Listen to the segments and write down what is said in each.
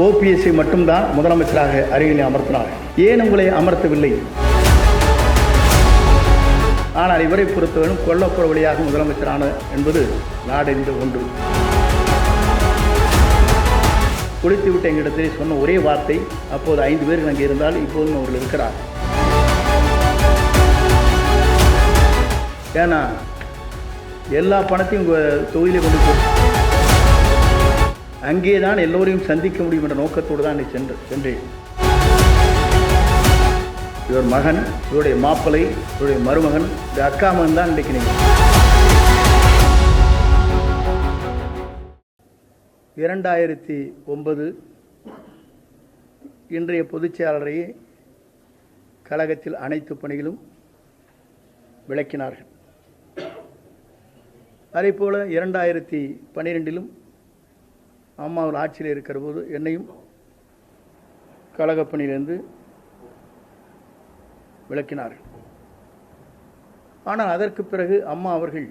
ஓபிஎஸ்ஐ மட்டும்தான் முதலமைச்சராக அருகில் அமர்த்தினார். ஏன் உங்களை அமர்த்தவில்லை? ஆனால் இவரை பொறுத்தவரையும் கொல்லப்புற வழியாக முதலமைச்சரான என்பது நாடறிந்த ஒன்று. குளித்துவிட்ட எங்களிடத்தில் சொன்ன ஒரே வார்த்தை, அப்போது 5 பேர்கள் அங்கே இருந்தால் இப்போதும் அவர்கள் இருக்கிறார். ஏன்னா எல்லா பணத்தையும் உங்கள் தொகுதியிலே கொண்டு போய் அங்கே தான் எல்லோரையும் சந்திக்க முடியும் என்ற நோக்கத்தோடு தான் சென்றேன். இவர் மகன், இவருடைய மாப்பிள்ளை, இவருடைய மருமகன், இந்த அக்கா மகன் தான் இன்றைக்கு நீங்கள் 2009 இன்றைய பொதுச் செயலாளரையே கழகத்தில் அனைத்து பணிகளும் விளக்கினார்கள். அதேபோல் 2012 அம்மா அவர் ஆட்சியில் இருக்கிற போது என்னையும் கழகப் பணியிலிருந்து விளக்கினார்கள். ஆனால் அதற்கு பிறகு அம்மா அவர்கள்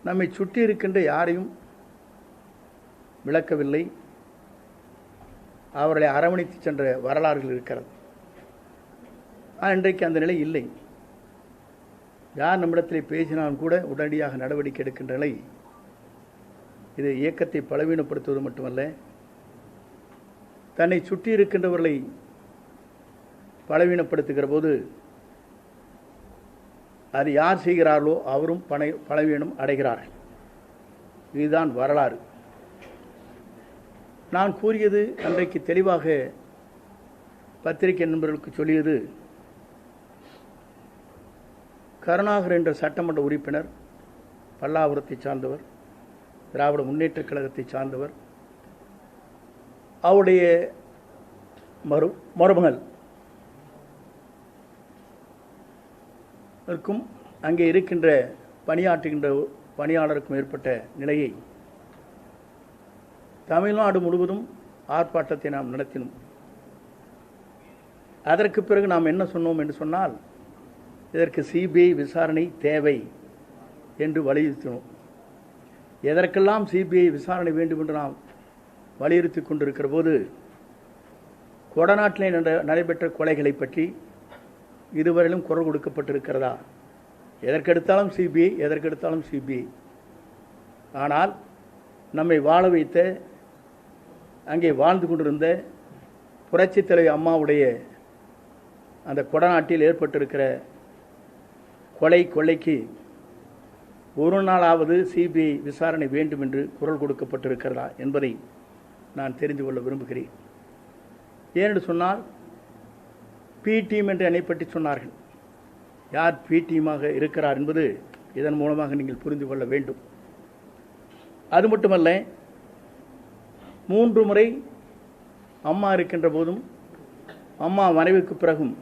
நம்மை சுற்றி இருக்கின்ற யாரையும் விளக்கவில்லை. அவர்களை அரவணைத்து சென்ற வரலாறுகள் இருக்கிறது. ஆனால் இன்றைக்கு அந்த நிலை இல்லை. யார் நம்மிடத்தில் பேசினாலும் கூட உடனடியாக நடவடிக்கை எடுக்கின்ற நிலை. இது இயக்கத்தை பலவீனப்படுத்துவது மட்டுமல்ல, தன்னை சுற்றி இருக்கின்றவர்களை பலவீனப்படுத்துகிற போது அது யார் செய்கிறார்களோ அவரும் பலவீனம் அடைகிறார்கள். இதுதான் வரலாறு. நான் கூறியது அன்றைக்கு தெளிவாக பத்திரிகை நண்பர்களுக்கு சொல்லியது, கருணாகர் என்ற சட்டமன்ற உறுப்பினர் பல்லாவரத்தை சார்ந்தவர், திராவிட முன்னேற்றக் கழகத்தை சார்ந்தவர். அவருடைய மருமகள் அங்கே இருக்கின்ற பணியாற்றுகின்ற பணியாளருக்கும் ஏற்பட்ட நிலையை தமிழ்நாடு முழுவதும் ஆர்ப்பாட்டத்தை நாம் நடத்தினோம். அதற்கு பிறகு நாம் என்ன சொன்னோம் என்று சொன்னால், இதற்கு சிபிஐ விசாரணை தேவை என்று வலியுறுத்தினோம். எதற்கெல்லாம் சிபிஐ விசாரணை வேண்டும் என்று நாம் வலியுறுத்தி கொண்டிருக்கிற போது, கொடநாட்டிலே நடைபெற்ற கொலைகளை பற்றி இதுவரையிலும் குரல் கொடுக்கப்பட்டிருக்கிறதா? எதற்கெடுத்தாலும் சிபிஐ, எதற்கெடுத்தாலும் சிபிஐ. ஆனால் நம்மை வாழ வைத்த, அங்கே வாழ்ந்து கொண்டிருந்த புரட்சித் தலைவி அம்மாவுடைய அந்த கொடநாட்டில் ஏற்பட்டிருக்கிற கொள்ளைக்கு ஒரு நாளாவது சிபிஐ விசாரணை வேண்டும் என்று குரல் கொடுக்கப்பட்டிருக்கிறதா என்பதை நான் தெரிந்து கொள்ள விரும்புகிறேன். ஏனென்று சொன்னால், பி டீம் என்று என்னை பற்றி சொன்னார்கள். யார் பி டீமாக இருக்கிறார் என்பது இதன் மூலமாக நீங்கள் புரிந்து கொள்ள வேண்டும். அது மட்டுமல்ல, 3 முறை அம்மா இருக்கின்ற போதும், அம்மா மறைவுக்கு பிறகும்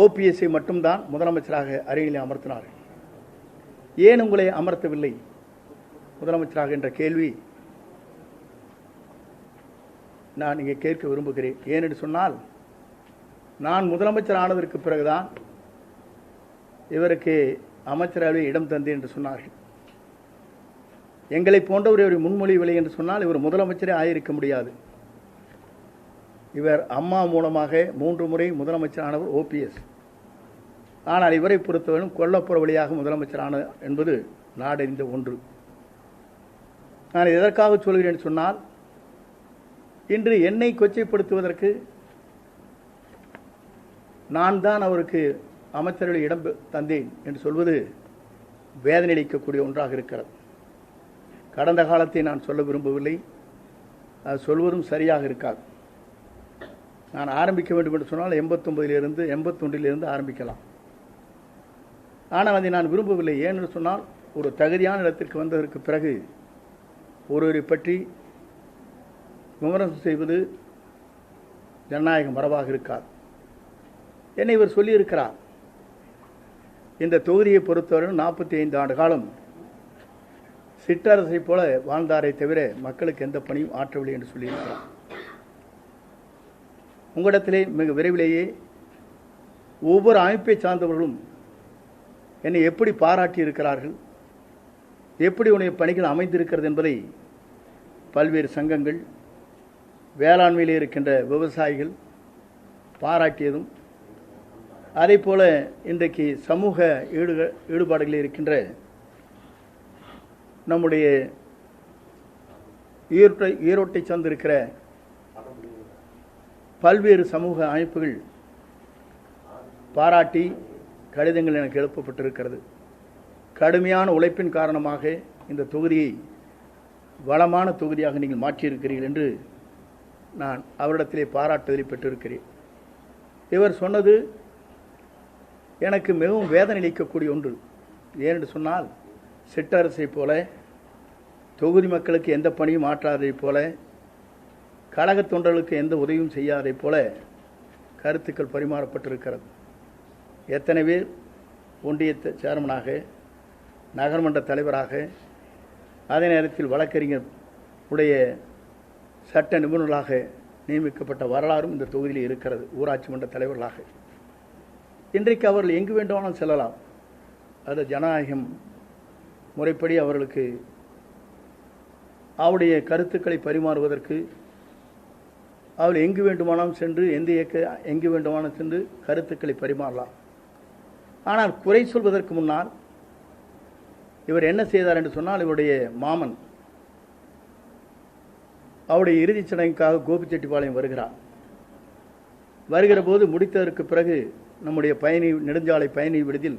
ஓபிஎஸ்ஐ மட்டும்தான் முதலமைச்சராக அருகில் அமர்த்தினார்கள். ஏன் உங்களை அமர்த்தவில்லை முதலமைச்சராக என்ற கேள்வி நான் இங்கே கேட்க விரும்புகிறேன். ஏனென்று சொன்னால், நான் முதலமைச்சர் ஆனதற்கு பிறகுதான் இவருக்கு அமைச்சரவை இடம் தந்தேன் என்று சொன்னார்கள். எங்களை போன்ற ஒரு முன்மொழிவில்லை என்று சொன்னால் இவர் முதலமைச்சரே ஆயிருக்க முடியாது. இவர் அம்மா மூலமாக 3 முறை முதலமைச்சரானவர் ஓபிஎஸ். ஆனால் இவரை பொறுத்தவரையும் கொல்லப்புற வழியாக முதலமைச்சரான என்பது நாடறிந்த ஒன்று. நான் எதற்காக சொல்கிறேன் சொன்னால், இன்று என்னை கொச்சைப்படுத்துவதற்கு நான் தான் அவருக்கு அமைச்சரவையில் இடம் தந்தேன் என்று சொல்வது வேதனை அளிக்கக்கூடிய ஒன்றாக இருக்கிறது. கடந்த காலத்தை நான் சொல்ல விரும்பவில்லை, அது சொல்வதும் சரியாக இருக்காது. நான் ஆரம்பிக்க வேண்டும் என்று சொன்னால் 89 81 ஆரம்பிக்கலாம். ஆனால் அதை நான் விரும்பவில்லை. ஏனென்று சொன்னால், ஒரு தகுதியான இடத்திற்கு வந்ததற்கு பிறகு ஒருவரை பற்றி விமர்சனம் செய்வது ஜனநாயக மரபாக இருக்காது. என்னை இவர் சொல்லியிருக்கிறார், இந்த தொகுதியை பொறுத்தவரை 45 ஆண்டு காலம் சிற்றரசை போல வாழ்ந்தாரை தவிர மக்களுக்கு எந்த பணியும் ஆற்றவில்லை என்று சொல்லியிருக்கிறார். உங்களிடத்திலே மிக விரைவிலேயே ஒவ்வொரு அமைப்பை சார்ந்தவர்களும் என்னை எப்படி பாராட்டி இருக்கிறார்கள், எப்படி உன்னுடைய பணிகள் அமைந்திருக்கிறது என்பதை பல்வேறு சங்கங்கள், வேளாண்மையில் இருக்கின்ற விவசாயிகள் பாராட்டியதும், அதே போல இன்றைக்கு சமூக ஈடுபாடுகளில் இருக்கின்ற நம்முடைய ஈரோட்டை சார்ந்திருக்கிற பல்வேறு சமூக அமைப்புகள் பாராட்டி கடிதங்கள் எனக்கு எழுப்பப்பட்டிருக்கிறது. கடுமையான உழைப்பின் காரணமாக இந்த தொகுதியை வளமான தொகுதியாக நீங்கள் மாற்றியிருக்கிறீர்கள் என்று நான் அவரிடத்திலே பாராட்டுதலை பெற்றிருக்கிறேன். இவர் சொன்னது எனக்கு மிகவும் வேதனை அளிக்கக்கூடிய ஒன்று. ஏனென்று சொன்னால், சிற்றரசை போல தொகுதி மக்களுக்கு எந்த பணியும் ஆற்றாதைப் போல, கழக தொண்டர்களுக்கு எந்த உதவியும் செய்யாதைப் போல கருத்துக்கள் பரிமாறப்பட்டிருக்கிறது. எத்தனை பேர் ஒன்றிய சேர்மனாக, நகர்மன்ற தலைவராக, அதே நேரத்தில் வழக்கறிஞர் உடைய சட்ட நிபுணர்களாக நியமிக்கப்பட்ட வரலாறும் இந்த தொகுதியில் இருக்கிறது. ஊராட்சி மன்ற தலைவர்களாக இன்றைக்கு அவர்கள் எங்கு வேண்டுமானாலும் செல்லலாம். அது ஜனநாயகம் முறைப்படி அவர்களுக்கு அவருடைய கருத்துக்களை பரிமாறுவதற்கு அவர்கள் எங்கு வேண்டுமானாலும் சென்று எங்கு வேண்டுமானாலும் சென்று கருத்துக்களை பரிமாறலாம். ஆனால் குறை சொல்வதற்கு முன்னால் இவர் என்ன செய்தார் என்று சொன்னால், இவருடைய மாமன் அவருடைய இறுதிச் சடங்குக்காக கோபிச்செட்டிப்பாளையம் வருகிற போது முடித்ததற்கு பிறகு நம்முடைய நெடுஞ்சாலை பயணி விடுதியில்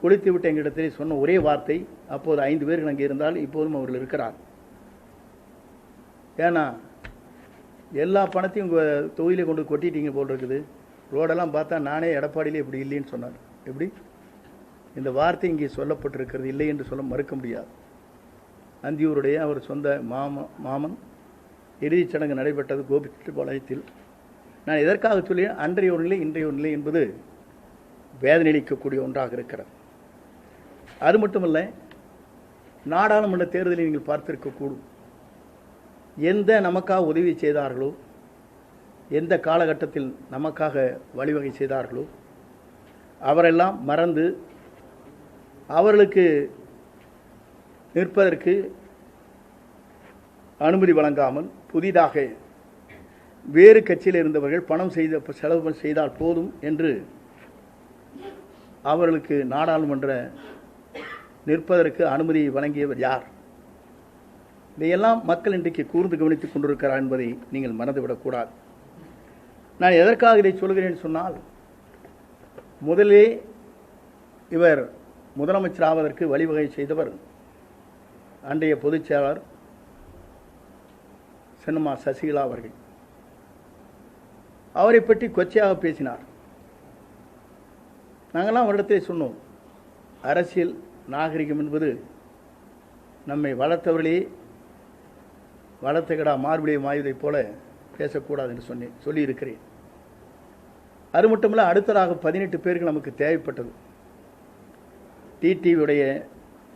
குளித்துவிட்டு எங்களிடத்திலே சொன்ன ஒரே வார்த்தை, அப்போது 5 பேர்கள் அங்கே இருந்தால் இப்போதும் அவர்கள் இருக்கிறார். ஏன்னா எல்லா பணத்தையும் உங்கள் தொகுதியிலே கொண்டு கொட்டிட்டீங்க போல் இருக்குது, ரோடெல்லாம் பார்த்தா நானே எடப்பாடியிலே இப்படி இல்லைன்னு சொன்னார். எப்படி இந்த வார்த்தை இங்கே சொல்லப்பட்டிருக்கிறது? இல்லை என்று சொல்ல மறுக்க முடியாது. அந்தியூருடைய அவர் சொந்த மாமன் இறுதிச் சடங்கு நடைபெற்றது கோபிச்செட்டிப்பாளையத்தில். நான் எதற்காக சொல்லி, அன்றைய ஒரு நிலை இன்றைய ஒரு நிலை என்பது வேதனை அளிக்கக்கூடிய ஒன்றாக இருக்கிறது. அது மட்டுமல்ல, நாடாளுமன்ற தேர்தலை நீங்கள் பார்த்திருக்கக்கூடும். எந்த நமக்காக உதவி செய்தார்களோ, எந்த காலகட்டத்தில் நமக்காக வழிவகை செய்தார்களோ அவரெல்லாம் மறந்து அவர்களுக்கு நிற்பதற்கு அனுமதி வழங்காமல் புதிதாக வேறு கட்சியில் இருந்தவர்கள் பணம் செலவு செய்தால் போதும் என்று அவர்களுக்கு நாடாளுமன்ற நிற்பதற்கு அனுமதி வழங்கியவர் யார்? இதையெல்லாம் மக்கள் இன்றைக்கு கூர்ந்து கவனித்துக் கொண்டிருக்கிறார் என்பதை நீங்கள் மறந்துவிடக்கூடாது. நான் எதற்காக இதை சொல்கிறேன் சொன்னால், முதலே இவர் முதலமைச்சர் ஆவதற்கு வழிவகை செய்தவர் அன்றைய பொதுச் செயலாளர் சின்னம்மா சசிகலா அவர்கள். அவரை பற்றி கொச்சையாக பேசினார். நாங்கள்லாம் அவரிடத்தை சொன்னோம், அரசியல் நாகரிகம் என்பது நம்மை வளர்த்தவர்களே வளர்த்த கடா மார்பிளையை மாய்வதைப் போல பேசக்கூடாது என்று சொல்லியிருக்கிறேன். அது மட்டுமல்ல, அடுத்ததாக 18 பேர்கள் நமக்கு தேவைப்பட்டது. டிடிவியுடைய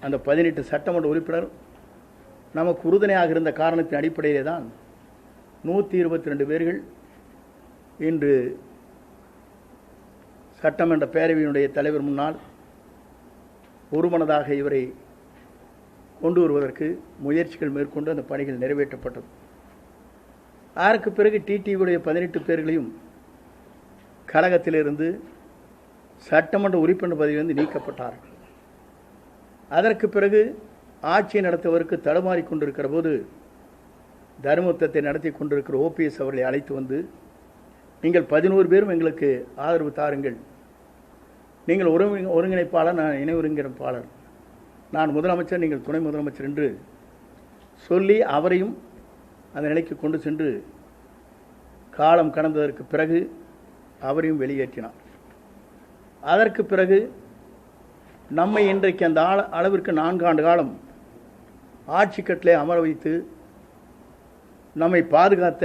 அந்த 18 சட்டமன்ற உறுப்பினர் நமக்கு உறுதுணையாக இருந்த காரணத்தின் அடிப்படையிலே தான் 122 பேர்கள் இன்று சட்டமன்ற பேரவையினுடைய தலைவர் முன்னால் ஒருமனதாக இவரை கொண்டு வருவதற்கு முயற்சிகள் மேற்கொண்டு அந்த பணிகள் நிறைவேற்றப்பட்டது. அதற்கு பிறகு டிடிவியுடைய 18 பேர்களையும் கழகத்திலிருந்து சட்டமன்ற உறுப்பினர் பதவியிலிருந்து நீக்கப்பட்டார்கள். அதற்கு பிறகு ஆட்சியை நடத்துவதற்கு தடுமாறி கொண்டிருக்கிற போது தர்மயுத்தத்தை நடத்தி கொண்டிருக்கிற ஓபிஎஸ் அவர்களை அழைத்து வந்து, நீங்கள் 11 பேரும் எங்களுக்கு ஆதரவு தாருங்கள், நீங்கள் ஒருங்கிணைப்பாளர், நான் இணை ஒருங்கிணைப்பாளர், நான் முதலமைச்சர், நீங்கள் துணை முதலமைச்சர் என்று சொல்லி அவரையும் அந்த நிலைக்கு கொண்டு சென்று காலம் கடந்ததற்கு பிறகு அவரையும் வெளியேற்றினார். அதற்கு பிறகு நம்மை இன்றைக்கு அந்த அளவிற்கு 4 ஆண்டு காலம் ஆட்சி கட்டிலே அமர வைத்து நம்மை பாதுகாத்த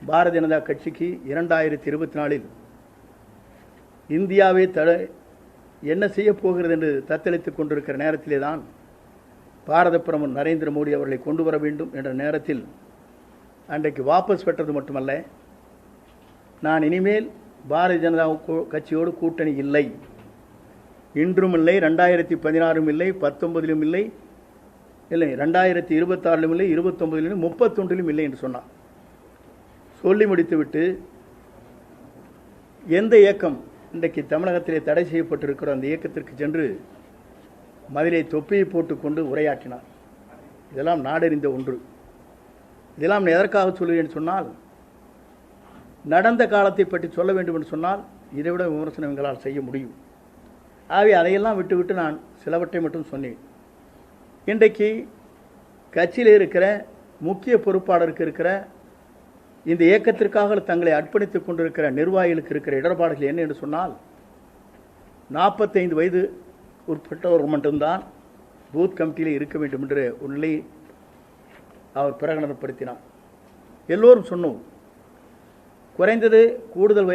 பாரதிய ஜனதா கட்சிக்கு 2024 இந்தியாவே என்ன செய்ய போகிறது என்று தத்தளித்துக் கொண்டிருக்கிற நேரத்திலே தான் பாரத பிரதமர் நரேந்திர மோடி அவர்களை கொண்டு வர வேண்டும் என்ற நேரத்தில் அன்றைக்கு வாபஸ் பெற்றது மட்டுமல்ல, நான் இனிமேல் பாரதிய ஜனதா கட்சியோடு கூட்டணி இல்லை, இன்றும் இல்லை, 2016 இல்லை, 19 இல்லை, இல்லை 2026 இல்லை, 29 31 இல்லை என்று சொன்னார். சொல்லி முடித்துவிட்டு எந்த இயக்கம் இன்றைக்கு தமிழகத்திலே தடை செய்யப்பட்டிருக்கிற அந்த இயக்கத்திற்கு சென்று மதிலை தொப்பியை போட்டுக்கொண்டு உரையாற்றினார். இதெல்லாம் நாடறிந்த ஒன்று. இதெல்லாம் எதற்காக சொல்லுவேன் சொன்னால், நடந்த காலத்தை பற்றி சொல்ல வேண்டும் என்று சொன்னால் இதைவிட விமர்சனம் எங்களால் செய்ய முடியும். ஆகவே அதையெல்லாம் விட்டுவிட்டு நான் சிலவற்றை மட்டும் சொன்னேன். இன்றைக்கு கட்சியில் இருக்கிற முக்கிய பொறுப்பாளருக்கு இருக்கிற இந்த இயக்கத்திற்காக தங்களை அர்ப்பணித்துக் கொண்டிருக்கிற நிர்வாகிகளுக்கு இருக்கிற இடர்பாடுகள் என்ன என்று சொன்னால், 45 வயது உட்பட்டவர்கள் மட்டும்தான் பூத் கமிட்டியில் இருக்க வேண்டும் என்ற ஒரு நிலையை அவர் பிரகடனப்படுத்தினார். எல்லோரும் சொன்னோம், குறைந்தது கூடுதல்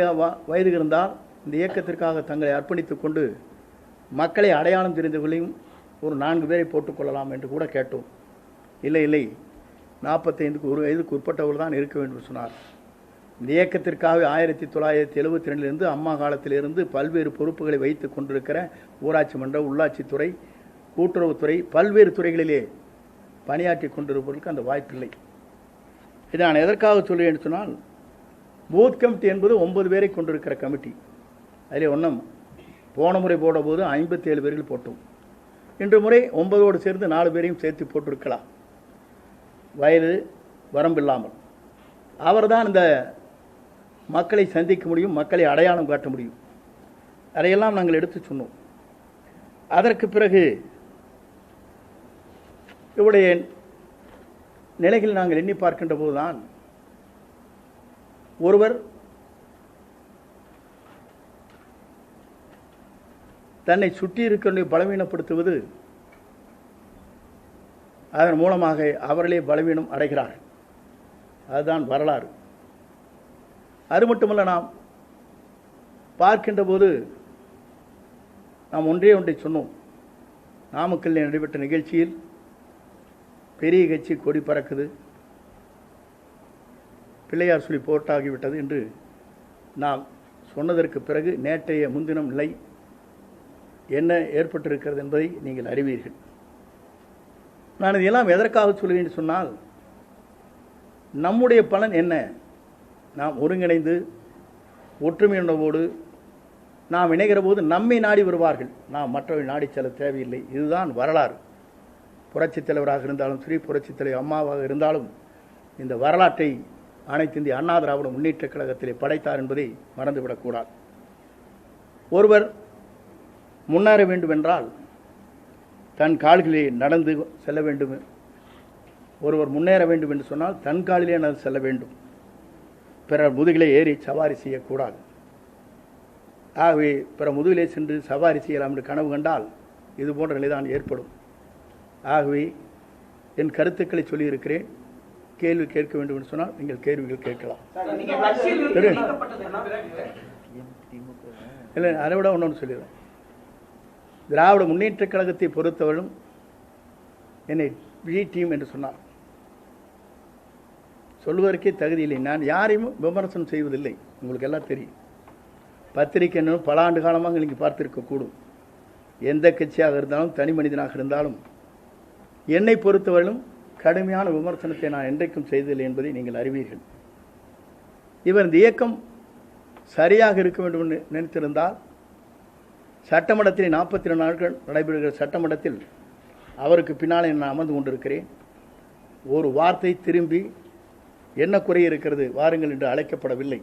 வயது இருந்தால் இந்த இயக்கத்திற்காக தங்களை அர்ப்பணித்துக் கொண்டு மக்களை அடையாளம் தெரிந்தவர்களையும் ஒரு 4 பேரை போட்டுக்கொள்ளலாம் என்று கூட கேட்டோம். இல்லை இல்லை, 45 வயதுக்கு உட்பட்டவர்கள் தான் இருக்க வேண்டும் சொன்னார். இந்த இயக்கத்திற்காக 1972 அம்மா காலத்திலிருந்து பல்வேறு பொறுப்புகளை வைத்துக் கொண்டிருக்கிற ஊராட்சி மன்ற, உள்ளாட்சித்துறை, கூட்டுறவுத்துறை, பல்வேறு துறைகளிலே பணியாற்றி கொண்டிருப்பவர்களுக்கு அந்த வாய்ப்பில்லை. இதை நான் எதற்காக சொல்லுவேன் சொன்னால், பூத் கமிட்டி என்பது 9 பேரை கொண்டிருக்கிற கமிட்டி. அதிலே ஒன்றும் போன முறை போடும்போது 57 பேர்கள் போட்டோம். இன்று முறை 9ஓடு சேர்ந்து 4 பேரையும் சேர்த்து போட்டிருக்கலாம், வயது வரம்பில்லாமல். அவர்தான் இந்த மக்களை சந்திக்க முடியும், மக்களை அடையாளம் காட்ட முடியும். அதையெல்லாம் நாங்கள் எடுத்து சொன்னோம். அதற்கு பிறகு இவருடைய நிலைகள் நாங்கள் எண்ணி பார்க்கின்ற போதுதான் ஒருவர் தன்னை சுற்றி இருக்கிற பலவீனப்படுத்துவது, அதன் மூலமாக அவர்களே பலவீனம் அடைகிறார்கள். அதுதான் வரலாறு. அது மட்டுமல்ல, நாம் பார்க்கின்ற போது நாம் ஒன்றை சொன்னோம். நாமக்கல்லில் நடைபெற்ற நிகழ்ச்சியில் பெரிய கட்சி கொடி பறக்குது, பிள்ளையார் சொல்லி போட்டாகிவிட்டது என்று நாம் சொன்னதற்கு பிறகு நேற்றைய முன்தினம் நிலை என்ன ஏற்பட்டிருக்கிறது என்பதை நீங்கள் அறிவீர்கள். நான் இதெல்லாம் எதற்காக சொல்கிறேன் சொன்னால், நம்முடைய பலன் என்ன? நாம் ஒருங்கிணைந்து ஒற்றுமையுணர்வோடு நாம் இணைகிற போது நம்மை நாடி வருவார்கள், நாம் மற்றவை நாடி செல்ல தேவையில்லை. இதுதான் வரலாறு. புரட்சித் தலைவராக இருந்தாலும் சரி, புரட்சித் தலைவர் அம்மாவாக இருந்தாலும் இந்த வரலாற்றை அனைத்து இந்திய அண்ணா திராவிட முன்னேற்ற கழகத்திலே படைத்தார் என்பதை மறந்துவிடக்கூடாது. ஒருவர் முன்னேற வேண்டும் என்றால் தன் கால்களிலே நடந்து செல்ல வேண்டும். ஒருவர் முன்னேற வேண்டும் என்று சொன்னால் தன் காலிலே நடந்து செல்ல வேண்டும். பிறர் முதுகிலே ஏறி சவாரி செய்யக்கூடாது. ஆகவே பிற முதுகிலே சென்று சவாரி செய்யலாம் என்று கனவு கண்டால் இது போன்ற நிலைதான் ஏற்படும். ஆகவே என் கருத்துக்களை சொல்லியிருக்கிறேன். கேள்வி கேட்க வேண்டும் என்று சொன்னால் நீங்கள் கேள்விகள் கேட்கலாம். இல்லை, அதை விட ஒன்று சொல்லிடுறேன். திராவிட முன்னேற்ற கழகத்தை பொறுத்தவரையும் என்னை பி டீம் என்று சொன்னார். சொல்வதற்கே தகுதி இல்லை. நான் யாரையும் விமர்சனம் செய்வதில்லை, உங்களுக்கு எல்லாம் தெரியும். பத்திரிகை பல ஆண்டு காலமாக நீங்கள் பார்த்திருக்கக்கூடும். எந்த கட்சியாக இருந்தாலும், தனி மனிதனாக இருந்தாலும், என்னை பொறுத்தவரையிலும் கடுமையான விமர்சனத்தை நான் என்றைக்கும் செய்ததில்லை என்பதை நீங்கள் அறிவீர்கள். இவர் இந்த இயக்கம் சரியாக இருக்க வேண்டும் என்று நினைத்திருந்தால், சட்டமன்றத்தில் 42 நாட்கள் நடைபெறுகிற சட்டமன்றத்தில் அவருக்கு பின்னாலே நான் அமர்ந்து கொண்டிருக்கிறேன். ஒரு வார்த்தை திரும்பி என்ன குறை இருக்கிறது வாருங்கள் என்று அழைக்கப்படவில்லை.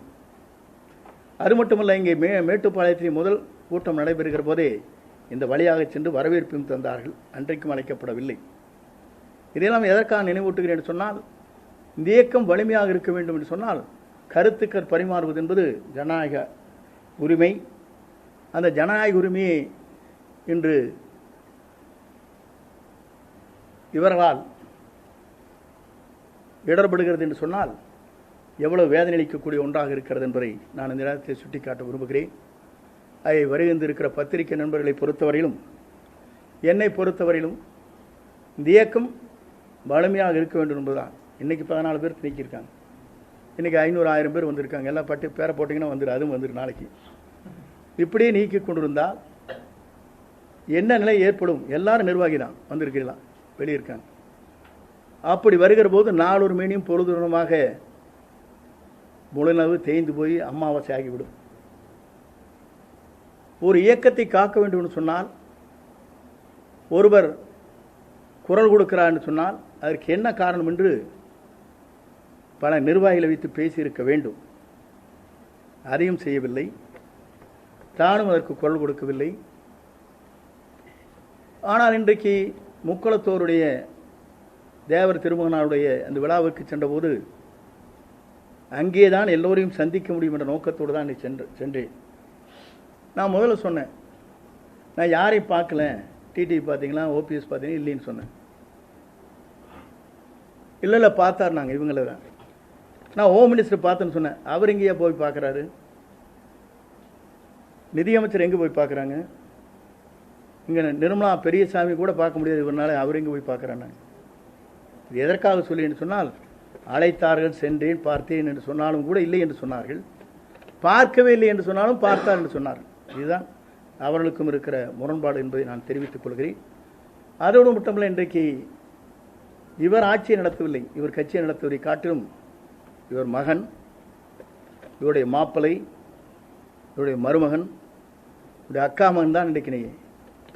அது மட்டுமல்ல, இங்கே மேட்டுப்பாளையத்தில் முதல் கூட்டம் நடைபெறுகிற போதே இந்த வழியாக சென்று வரவேற்பையும் தந்தார்கள். அன்றைக்கும் அழைக்கப்படவில்லை. இதையெல்லாம் எதற்காக நினைவூட்டுகிறேன் என்று சொன்னால், இந்த இயக்கம் வலிமையாக இருக்க வேண்டும் என்று சொன்னால் கருத்துக்கள் பரிமாறுவது என்பது ஜனநாயக உரிமை. அந்த ஜனநாயக உரிமையை இன்று இவர்களால் இடர்படுகிறது என்று சொன்னால் எவ்வளவு வேதனை அளிக்கக்கூடிய ஒன்றாக இருக்கிறது என்பதை நான் இந்த நேரத்தில் சுட்டிக்காட்ட விரும்புகிறேன். அதை வருகின்றிருக்கிற பத்திரிகை நண்பர்களை பொறுத்தவரையிலும், என்னை பொறுத்தவரையிலும் இந்த இயக்கம் வலிமையாக இருக்க வேண்டும் என்பதுதான். இன்றைக்கி 14 பேர் நீக்கியிருக்காங்க. இன்றைக்கி 500-1000 பேர் வந்திருக்காங்க. எல்லாம் பட்டு பேரை போட்டிங்கன்னா வந்துடும், அதுவும் வந்துடும் நாளைக்கு. இப்படியே நீக்கி கொண்டிருந்தால் என்ன நிலை ஏற்படும்? எல்லாரும் நிர்வாகி தான் வந்திருக்கலாம், வெளியிருக்காங்க. அப்படி வருகிற போது நாளொரு மேனியும் பொழுதுமாக முழுநவு தேய்ந்து போய் அமாவாசை ஆகிவிடும். ஒரு இயக்கத்தை காக்க வேண்டும் என்று சொன்னால், ஒருவர் குரல் கொடுக்கிறார் என்று சொன்னால் அதற்கு என்ன காரணம் என்று பல நிர்வாகிகளை வைத்து பேசியிருக்க வேண்டும். அதையும் செய்யவில்லை. தானும் அதற்கு குரல் கொடுக்கவில்லை. ஆனால் இன்றைக்கு முக்குளத்தோருடைய தேவர் திருமகனாருடைய அந்த விழாவுக்கு சென்றபோது அங்கேதான் எல்லோரையும் சந்திக்க முடியும் என்ற நோக்கத்தோடு தான் சென்றேன். நான் முதல்ல சொன்னேன், நான் யாரையும் பார்க்கல, டிடிவி பார்த்தீங்களா, ஓபிஎஸ் பார்த்தீங்கன்னா இல்லைன்னு சொன்னேன். இல்லை பார்த்தார், நாங்கள் இவங்கள தான். நான் ஹோம் மினிஸ்டர் பார்த்தேன்னு சொன்னேன். அவர் எங்கேயா போய் பார்க்குறாரு? நிதியமைச்சர் எங்கே போய் பார்க்குறாங்க? இங்கே நிர்மலா பெரியசாமி கூட பார்க்க முடியாது இவரால், அவர் எங்கே போய் பார்க்குறாங்க? இது எதற்காக சொல்லி என்று சொன்னால், அழைத்தார்கள், சென்றேன், பார்த்தேன் என்று சொன்னாலும் கூட இல்லை என்று சொன்னார்கள். பார்க்கவே இல்லை என்று சொன்னாலும் பார்த்தார் என்று சொன்னார்கள். இதுதான் அவர்களுக்கும் இருக்கிற முரண்பாடு என்பதை நான் தெரிவித்துக் கொள்கிறேன். அதோடு மட்டுமல்ல, இன்றைக்கு இவர் ஆட்சியை நடத்தவில்லை, இவர் கட்சியை நடத்துவதை காட்டிலும் இவர் மகன், இவருடைய மாப்பிள்ளை, இவருடைய மருமகன், இவருடைய அக்கா மகன் தான் இன்றைக்கு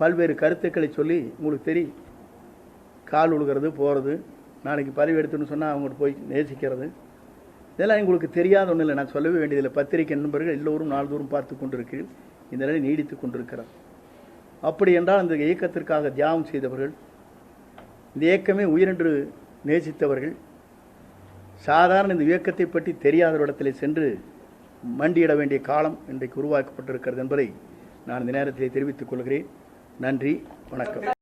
பல்வேறு கருத்துக்களை சொல்லி, உங்களுக்கு தெரியும், கால் உழுகிறது, போகிறது, நாளைக்கு பதவி எடுத்துன்னு சொன்னால் அவங்கள்ட்ட போய் நேசிக்கிறது, இதெல்லாம் உங்களுக்கு தெரியாத ஒன்றும் இல்லை. நான் சொல்லவே வேண்டியதில்லை. பத்திரிகை நண்பர்கள் எல்லோரும் நாள்தோறும் பார்த்து கொண்டிருக்கிறீர்கள். இந்த நிலை நீடித்து கொண்டிருக்கிறார். அப்படி என்றால் அந்த இயக்கத்திற்காக தியாகம் செய்தவர்கள், இந்த இயக்கமே உயிரென்று நேசித்தவர்கள், சாதாரண இந்த இயக்கத்தை பற்றி தெரியாத இடத்திலே சென்று மண்டியிட வேண்டிய காலம் இன்றைக்கு உருவாக்கப்பட்டிருக்கிறது என்பதை நான் இந்த நேரத்தில் தெரிவித்துக் கொள்கிறேன். நன்றி, வணக்கம்.